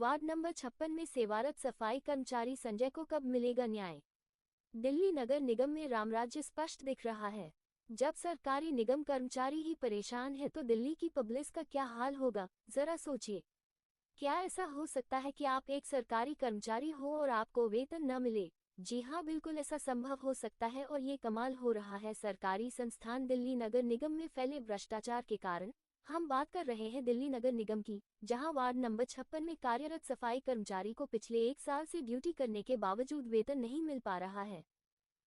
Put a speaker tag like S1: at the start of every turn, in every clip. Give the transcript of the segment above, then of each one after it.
S1: Ward number 56 में सेवारत सफाई कर्मचारी संजय को कब मिलेगा न्याय? दिल्ली नगर निगम में रामराज्य स्पष्ट दिख रहा है। जब सरकारी निगम कर्मचारी ही परेशान है तो दिल्ली की पब्लिक का क्या हाल होगा, जरा सोचिए। क्या ऐसा हो सकता है कि आप एक सरकारी कर्मचारी हो और आपको वेतन न मिले? जी हाँ, बिल्कुल ऐसा संभव हो सकता है और ये कमाल हो रहा है सरकारी संस्थान दिल्ली नगर निगम में फैले भ्रष्टाचार के कारण। हम बात कर रहे हैं दिल्ली नगर निगम की, जहां वार्ड नंबर 56 में कार्यरत सफाई कर्मचारी को पिछले 1 साल से ड्यूटी करने के बावजूद वेतन नहीं मिल पा रहा है।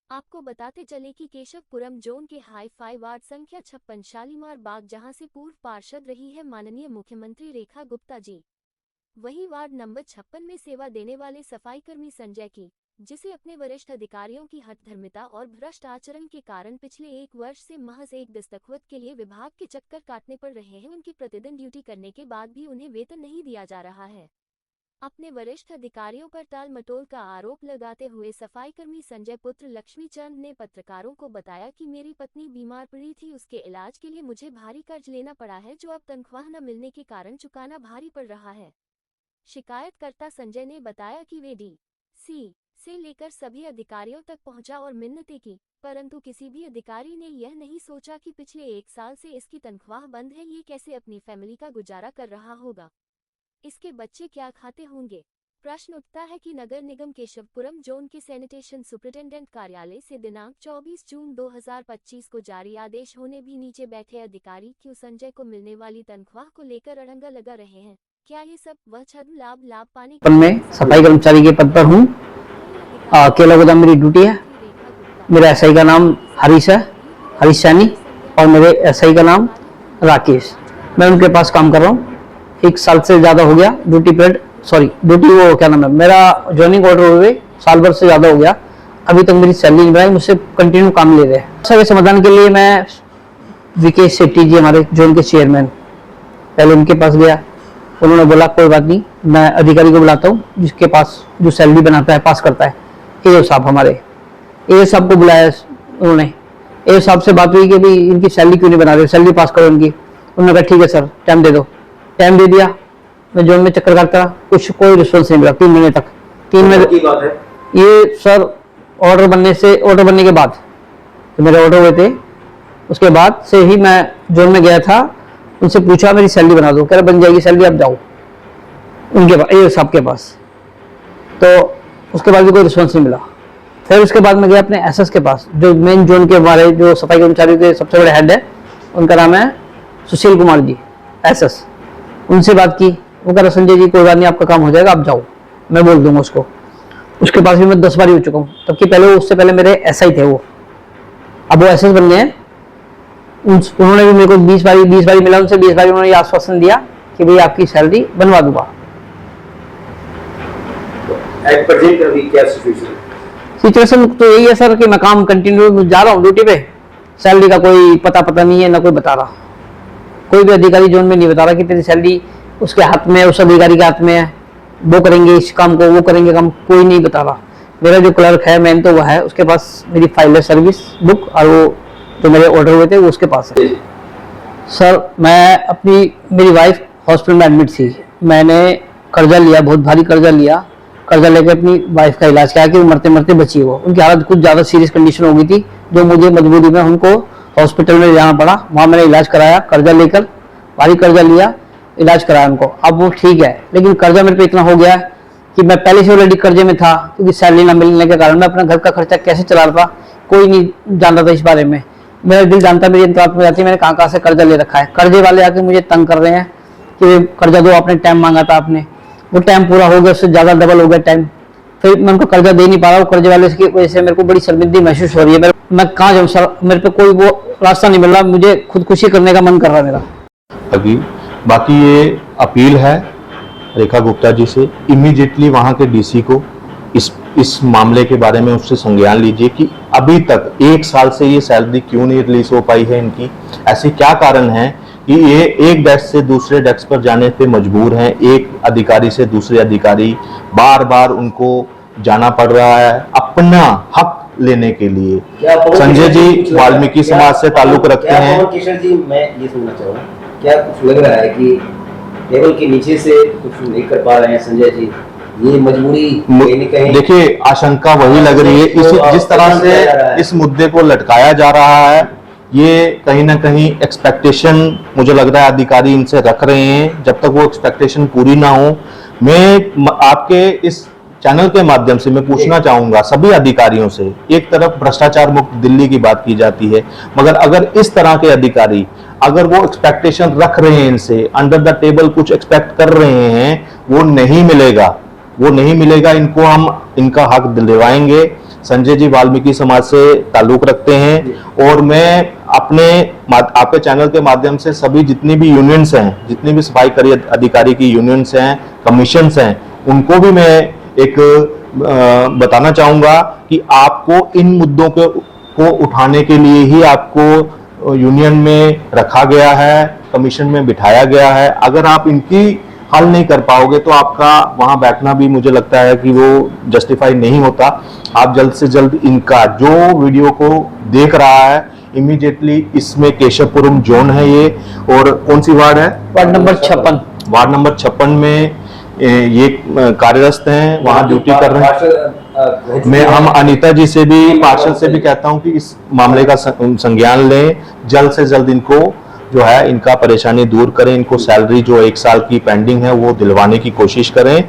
S1: आपको बताते चले कि केशवपुरम जोन के हाई-फाई वार्ड संख्या 56 शालीमार बाग, जहां से पूर्व पार्षद रही है माननीय मुख्यमंत्री रेखा गुप्ता जी, वही वार्ड नंबर 56 में सेवा देने वाले सफाई कर्मी संजय की, जिसे अपने वरिष्ठ अधिकारियों की हठधर्मिता और भ्रष्ट आचरण के कारण पिछले 1 वर्ष से महज एक दस्तखत के लिए विभाग के चक्कर काटने पड़ रहे हैं। उनकी प्रतिदिन ड्यूटी करने के बाद भी उन्हें वेतन नहीं दिया जा रहा है। अपने वरिष्ठ अधिकारियों पर टाल मटोल का आरोप लगाते हुए सफाई कर्मी संजय पुत्र लक्ष्मीचंद ने पत्रकारों को बताया कि मेरी पत्नी बीमार पड़ी थी, उसके इलाज के लिए मुझे भारी कर्ज लेना पड़ा है, जो अब तनख्वाह न मिलने के कारण चुकाना भारी पड़ रहा है। शिकायतकर्ता संजय ने बताया कि वे डी.सी. से लेकर सभी अधिकारियों तक पहुंचा और मिन्नतें की, परंतु किसी भी अधिकारी ने यह नहीं सोचा कि पिछले 1 साल से इसकी तनख्वाह बंद है, ये कैसे अपनी फैमिली का गुजारा कर रहा होगा, इसके बच्चे क्या खाते होंगे। प्रश्न उठता है कि नगर निगम केशवपुरम जोन के सैनिटेशन सुपरिटेंडेंट कार्यालय से दिनांक 24 जून 2025 को जारी आदेश होने भी नीचे बैठे अधिकारी क्यों संजय को मिलने वाली तनख्वाह को लेकर अड़ंगा लगा रहे हैं। क्या ये सब वह छद्म लाभ पाने
S2: में सफाई कर्मचारी के पद पर हूँ। केला गोदाम मेरी ड्यूटी है। मेरा एसआई का नाम हरीश है, हरीश सैनी, और मेरे एसआई का नाम राकेश। मैं उनके पास काम कर रहा हूँ 1 साल से ज़्यादा हो गया। ड्यूटी वो क्या नाम है, मेरा ज्वाइनिंग ऑर्डर हुए साल भर से ज़्यादा हो गया, अभी तक मेरी सैलरी नहीं बनाई, मुझसे कंटिन्यू काम ले रहे हैं। सभी समाधान के लिए मैं विकेश शेट्टी जी, हमारे जोन के चेयरमैन, पहले उनके पास गया। उन्होंने बोला कोई बात नहीं, मैं अधिकारी को बुलाता हूँ जिसके पास जो सैलरी बनाता है, पास करता है। एओ साहब, हमारे एओ साहब को बुलाया उन्होंने। एओ साहब से बात हुई कि भाई इनकी सैलरी क्यों नहीं बना रहे, सैलरी पास करो इनकी। उन्होंने कहा ठीक है सर, टाइम दे दो। टाइम दे दिया, मैं जोन में चक्कर काटता रहा, कोई रिस्पॉन्स नहीं मिला 3 महीने तक। 3 महीने की बात है ये सर। ऑर्डर बनने के बाद तो मेरे ऑर्डर हुए थे, उसके बाद से ही मैं जोन में गया था, उनसे पूछा मेरी सैलरी बना दो, कह रहे बन जाएगी सैलरी, आप जाओ उनके पास, एओ साहब के पास। तो उसके बाद भी कोई रिस्पॉन्स नहीं मिला। फिर उसके बाद मैं गया अपने एसएस के पास, जो मेन जोन के हमारे जो सफाई कर्मचारी के सबसे बड़े हेड है, उनका नाम है सुशील कुमार जी, एसएस। उनसे बात की, वो कह रहा संजय जी कोई बात नहीं, आपका काम हो जाएगा, आप जाओ, मैं बोल दूंगा उसको। उसके पास भी मैं 10 बार हो चुका हूँ, तब कि पहले उससे पहले मेरे एसआई थे वो, अब वो एसएस बन गए हैं। उन्होंने भी मेरे को 20 बारी मिला उनसे, 20 बारी उन्होंने आश्वासन दिया कि भाई आपकी सैलरी बनवा दूंगा। क्या सिचुएशन तो यही है सर कि मैं काम कंटिन्यू जा रहा हूँ ड्यूटी पे, सैलरी का कोई पता नहीं है, ना कोई बता रहा। कोई भी अधिकारी जोन में नहीं बता रहा कि तेरी सैलरी उसके हाथ में, उस अधिकारी के हाथ में है, वो करेंगे इस काम को, वो करेंगे काम, कोई नहीं बता रहा। मेरा जो क्लर्क है, मैन तो वो है, उसके पास मेरी फाइल है, सर्विस बुक, और वो जो मेरे ऑर्डर हुए थे वो उसके पास है। सर मेरी वाइफ हॉस्पिटल में एडमिट थी, मैंने कर्जा लिया, बहुत भारी कर्जा लिया। कर्जा लेकर अपनी वाइफ का इलाज किया कि वो मरते मरते बची। वो उनकी हालत कुछ ज़्यादा सीरियस कंडीशन हो गई थी, जो मुझे मजबूरी में उनको हॉस्पिटल में जाना पड़ा। वहाँ मैंने इलाज कराया, कर्जा लेकर, भारी कर्जा लिया, इलाज कराया उनको। अब वो ठीक है, लेकिन कर्जा मेरे पे इतना हो गया कि मैं पहले से ऑलरेडी कर्जे में था, क्योंकि सैलरी ना मिलने के कारण मैं अपना घर का खर्चा कैसे चला रहा था, कोई नहीं जानता था इस बारे में। मेरा दिल जानता, मेरी इंतरात में जाती है मैंने कहाँ से कर्जा ले रखा है। कर्जे वाले आके मुझे तंग कर रहे हैं कि कर्जा दो, आपने टाइम मांगा था, आपने वो टाइम पूरा हो गया, उससे ज़्यादा डबल हो गया टाइम, फिर मैं उनको कर्जा दे नहीं पा रहा हूँ। कर्जे वाले की वजह से मेरे को बड़ी शर्मिंदगी महसूस हो रही है। मैं कहाँ जाऊँ सर, मेरे पे कोई वो रास्ता नहीं मिल रहा, मुझे खुदकुशी करने का मन कर रहा है मेरा
S3: अभी। बाकी ये अपील है रेखा गुप्ता जी से, इमीडिएटली वहाँ के डीसी को इस मामले के बारे में उससे संज्ञान लीजिए कि अभी तक 1 साल से ये सैलरी क्यों नहीं रिलीज हो पाई है इनकी। ऐसे क्या कारण है कि ये एक डेस्क से दूसरे डेस्क पर जाने पे मजबूर हैं, एक अधिकारी से दूसरे अधिकारी बार बार उनको जाना पड़ रहा है अपना हक लेने के लिए। संजय जी वाल्मीकि समाज से ताल्लुक रखते हैं।
S4: किशोर जी, मैं ये सुनना चाहूँगा, क्या कुछ लग रहा है कि टेबल के नीचे से कुछ नहीं कर पा रहे हैं संजय जी, ये मजबूरी कहीं न कहीं
S3: देखिए आशंका वही लग रही है, इस जिस तरह से इस मुद्दे को लटकाया जा रहा है, ये कहीं ना कहीं एक्सपेक्टेशन मुझे लग रहा है अधिकारी इनसे रख रहे हैं। जब तक वो एक्सपेक्टेशन पूरी ना हो, मैं आपके इस चैनल के माध्यम से मैं पूछना चाहूंगा सभी अधिकारियों से, एक तरफ भ्रष्टाचार मुक्त दिल्ली की बात की जाती है, मगर अगर इस तरह के अधिकारी अगर वो एक्सपेक्टेशन रख रहे हैं इनसे, अंडर द टेबल कुछ एक्सपेक्ट कर रहे हैं, वो नहीं मिलेगा, वो नहीं मिलेगा। इनको हम इनका हक दिलवाएंगे। संजय जी वाल्मीकि समाज से ताल्लुक रखते हैं और मैं आपके चैनल के माध्यम से सभी जितनी भी यूनियंस हैं, जितनी भी सफाई अधिकारी की यूनियंस हैं, कमीशंस हैं, उनको भी मैं एक बताना चाहूंगा कि आपको इन मुद्दों को उठाने के लिए ही आपको यूनियन में रखा गया है, कमीशन में बिठाया गया है। अगर आप इनकी हल नहीं कर पाओगे तो आपका वहां बैठना भी मुझे लगता है कि वो जस्टिफाई नहीं होता। आप जल्द से जल्द इनका जो वीडियो को देख रहा है इमीडिएटली, इसमें केशवपुरम जोन है ये, और कौन सी वार्ड है?
S2: Ward number 56।
S3: वार्ड नंबर 56 में ये कार्यरत हैं, वहां ड्यूटी कर रहे हैं। मैं हम अनीता जी से भी, पार्षद से भी कहता हूं कि इस मामले का संज्ञान लें, जल्द से जल्द इनको जो है इनका परेशानी दूर करें, इनको सैलरी जो 1 साल की पेंडिंग है वो दिलवाने की कोशिश करें।